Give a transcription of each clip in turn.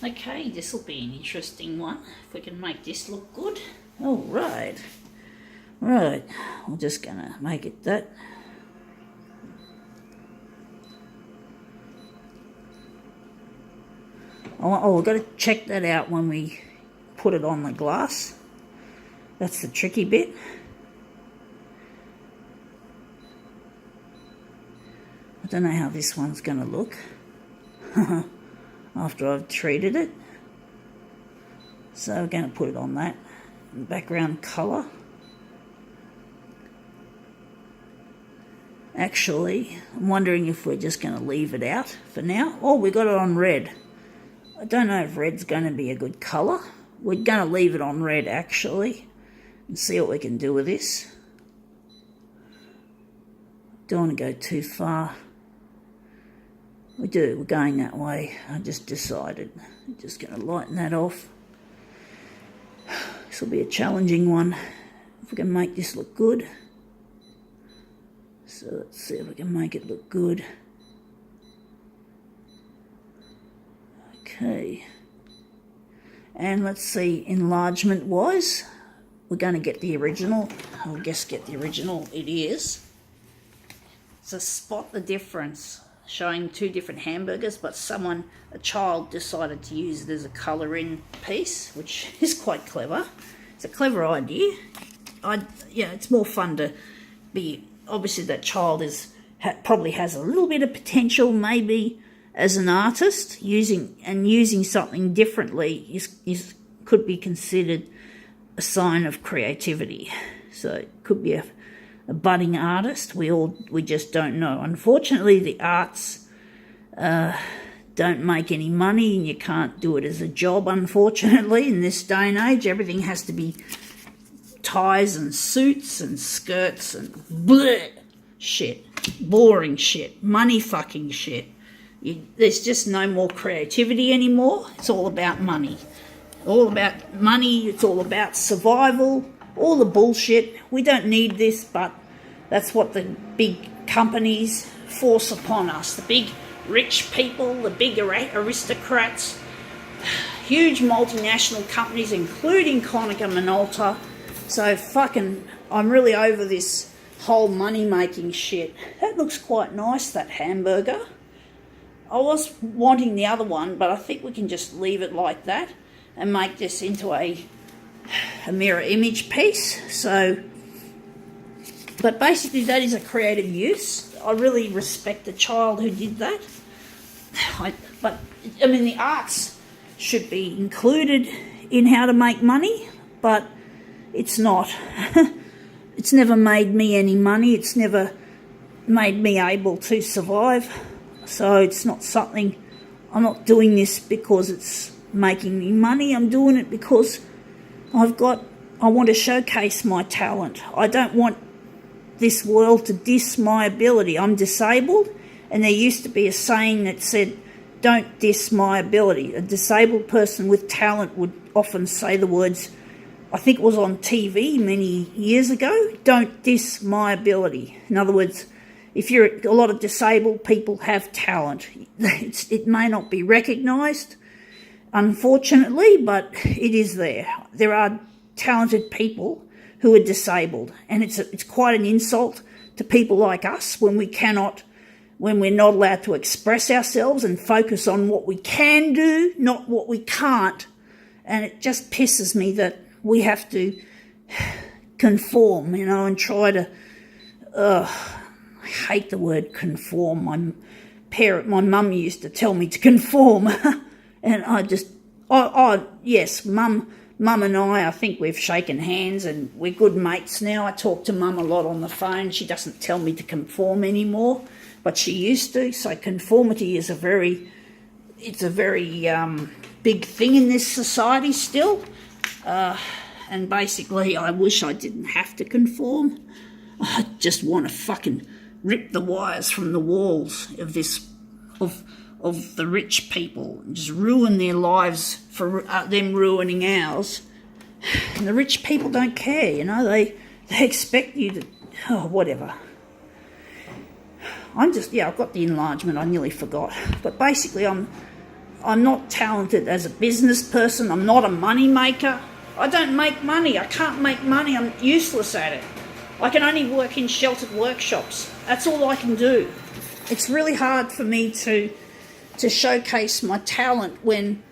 Okay, this will be an interesting one. If we can make this look good. All right. Right, I'm just gonna make it that. Oh, we've got to check that out when we put it on the glass. That's the tricky bit. I don't know how this one's going to look after I've treated it. So we're going to put it on that background colour. Actually, I'm wondering if we're just going to leave it out for now. Oh, we got it on red. I don't know if red's going to be a good colour. We're going to leave it on red, actually, and see what we can do with this. Don't want to go too far. We're going that way. I just decided. I'm just going to lighten that off. This will be a challenging one. If we can make this look good. So let's see if we can make it look good. Okay. And let's see, enlargement wise, we're going to get the original. I'll guess get the original. It is. So spot the difference, showing two different hamburgers, but a child decided to use it as a colour-in piece, which is quite clever. It's a clever idea. It's more fun to be. Obviously, that child probably has a little bit of potential, maybe as an artist, using something differently could be considered a sign of creativity. So it could be a budding artist. We just don't know. Unfortunately, the arts don't make any money, and you can't do it as a job. Unfortunately, in this day and age, everything has to be ties and suits and skirts and bleh shit, boring shit, money fucking shit. There's just no more creativity anymore. It's all about money. All about money. It's all about survival. All the bullshit. We don't need this, but that's what the big companies force upon us. The big rich people, the big aristocrats, huge multinational companies, including Konica Minolta. So I'm really over this whole money-making shit. That looks quite nice, that hamburger. I was wanting the other one, but I think we can just leave it like that and make this into a mirror image piece. But basically that is a creative use. I really respect the child who did that. The arts should be included in how to make money, but it's not. It's never made me any money. It's never made me able to survive. So it's not something, I'm not doing this because it's making me money. I'm doing it because I want to showcase my talent. I don't want this world to diss my ability. I'm disabled, and there used to be a saying that said, don't diss my ability. A disabled person with talent would often say the words, I think it was on TV many years ago, don't diss my ability. In other words, a lot of disabled people have talent. It may not be recognised, unfortunately, but it is there. There are talented people who are disabled, and it's quite an insult to people like us when we're not allowed to express ourselves and focus on what we can do, not what we can't. And it just pisses me that we have to conform, and try to. I hate the word conform. My mum used to tell me to conform, and yes, mum and I think we've shaken hands and we're good mates now. I talk to mum a lot on the phone. She doesn't tell me to conform anymore, but she used to. So conformity is a very big thing in this society still. And basically, I wish I didn't have to conform. I just want to fucking rip the wires from the walls of the rich people and just ruin their lives for them ruining ours. And the rich people don't care, they expect you to, whatever. I've got the enlargement, I nearly forgot. But basically I'm not talented as a business person. I'm not a money maker. I don't make money. I can't make money. I'm useless at it. I can only work in sheltered workshops. That's all I can do. It's really hard for me to showcase my talent when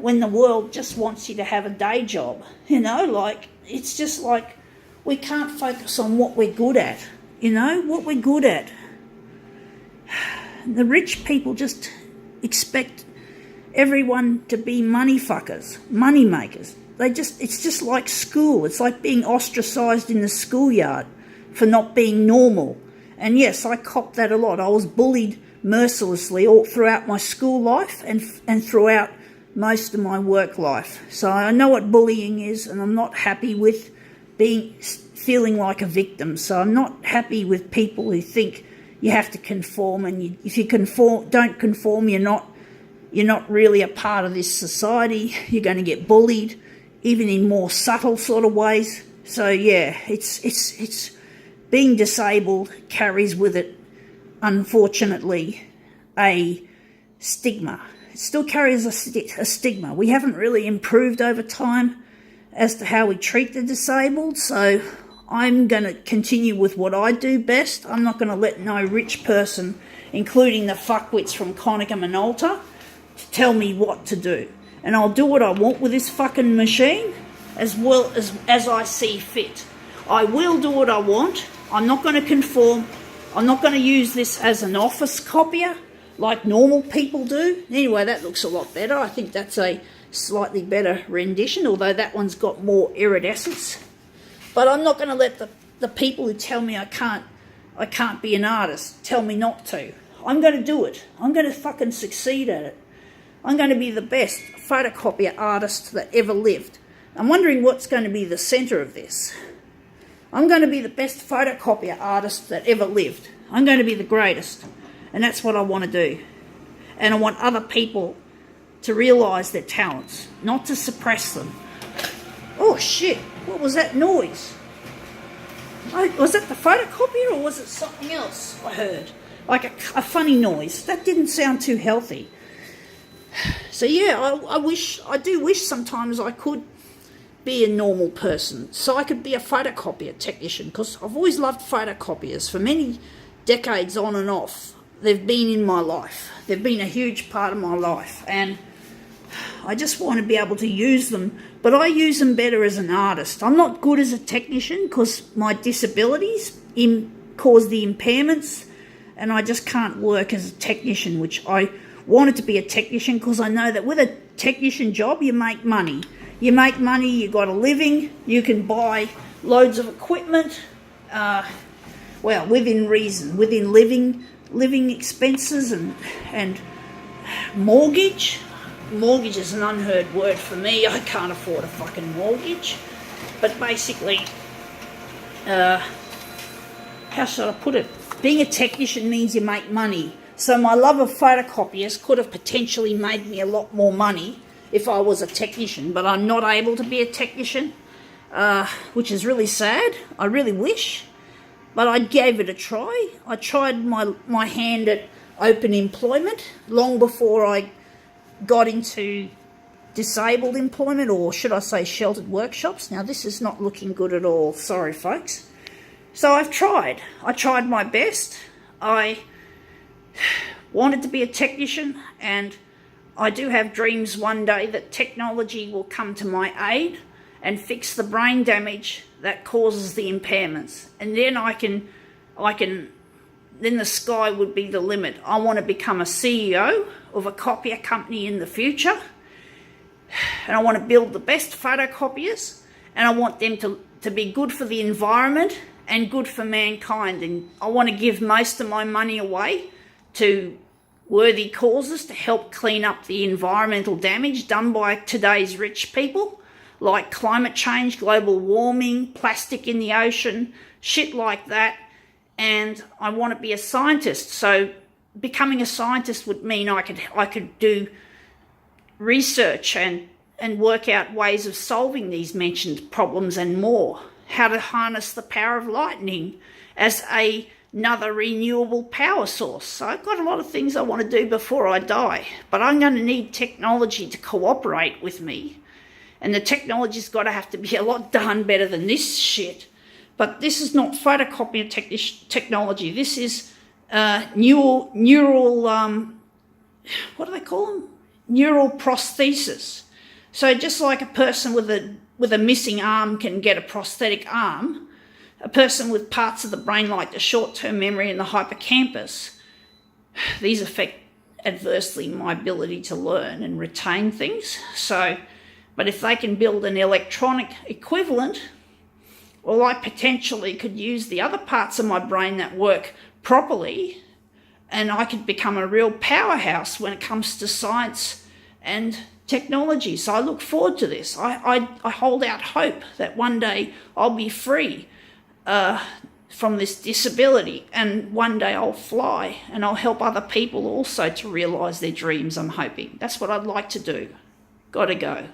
the world just wants you to have a day job. You know, like, it's just like we can't focus on what we're good at. You know, what we're good at. The rich people just expect everyone to be money fuckers, money makers. It's just like school. It's like being ostracised in the schoolyard for not being normal. And yes, I copped that a lot. I was bullied mercilessly all throughout my school life and throughout most of my work life. So I know what bullying is, and I'm not happy with feeling like a victim. So I'm not happy with people who think you have to conform, and if you don't conform, you're not really a part of this society. You're going to get bullied, even in more subtle sort of ways. So yeah, it's being disabled carries with it, unfortunately, a stigma. It still carries a stigma. We haven't really improved over time as to how we treat the disabled. So I'm going to continue with what I do best. I'm not going to let no rich person, including the fuckwits from Konica Minolta, to tell me what to do. And I'll do what I want with this fucking machine as well as I see fit. I will do what I want. I'm not going to conform. I'm not going to use this as an office copier like normal people do. Anyway, that looks a lot better. I think that's a slightly better rendition, although that one's got more iridescence. But I'm not going to let the people who tell me I can't be an artist tell me not to. I'm going to do it. I'm going to fucking succeed at it. I'm going to be the best photocopier artist that ever lived. I'm wondering what's going to be the centre of this. I'm going to be the best photocopier artist that ever lived. I'm going to be the greatest. And that's what I want to do. And I want other people to realise their talents, not to suppress them. Oh shit, what was that noise? Was that the photocopier or was it something else I heard? Like a funny noise. That didn't sound too healthy. So yeah, I do wish sometimes I could be a normal person, so I could be a photocopier technician, because I've always loved photocopiers for many decades on and off. They've been in my life. They've been a huge part of my life, and I just want to be able to use them, but I use them better as an artist. I'm not good as a technician because my disabilities cause the impairments, and I just can't work as a technician, which I wanted to be a technician because I know that with a technician job you make money. You make money, you got a living, you can buy loads of equipment, well, within reason, within living expenses and mortgage. Mortgage is an unheard word for me. I can't afford a fucking mortgage. But basically, how should I put it? Being a technician means you make money. So my love of photocopiers could have potentially made me a lot more money if I was a technician, but I'm not able to be a technician, which is really sad. I really wish, but I gave it a try. I tried my hand at open employment long before I got into disabled employment, or should I say sheltered workshops. Now this is not looking good at all. Sorry, folks. So I've tried. I tried my best. I wanted to be a technician, and I do have dreams one day that technology will come to my aid and fix the brain damage that causes the impairments. And then then the sky would be the limit. I want to become a CEO of a copier company in the future, and I want to build the best photocopiers, and I want them to be good for the environment and good for mankind. And I want to give most of my money away to worthy causes to help clean up the environmental damage done by today's rich people, like climate change, global warming, plastic in the ocean, shit like that. And I want to be a scientist. So becoming a scientist would mean I could do research and work out ways of solving these mentioned problems and more. How to harness the power of lightning as a another renewable power source. So I've got a lot of things I want to do before I die, but I'm going to need technology to cooperate with me. And the technology's got to have to be a lot darn better than this shit. But this is not photocopier technology. This is neural what do they call them? Neural prosthesis. So just like a person with a missing arm can get a prosthetic arm, a person with parts of the brain like the short-term memory and the hippocampus, these affect adversely my ability to learn and retain things. So, but if they can build an electronic equivalent, well, I potentially could use the other parts of my brain that work properly, and I could become a real powerhouse when it comes to science and technology. So I look forward to this. I hold out hope that one day I'll be free from this disability, and one day I'll fly and I'll help other people also to realise their dreams, I'm hoping. That's what I'd like to do. Gotta go.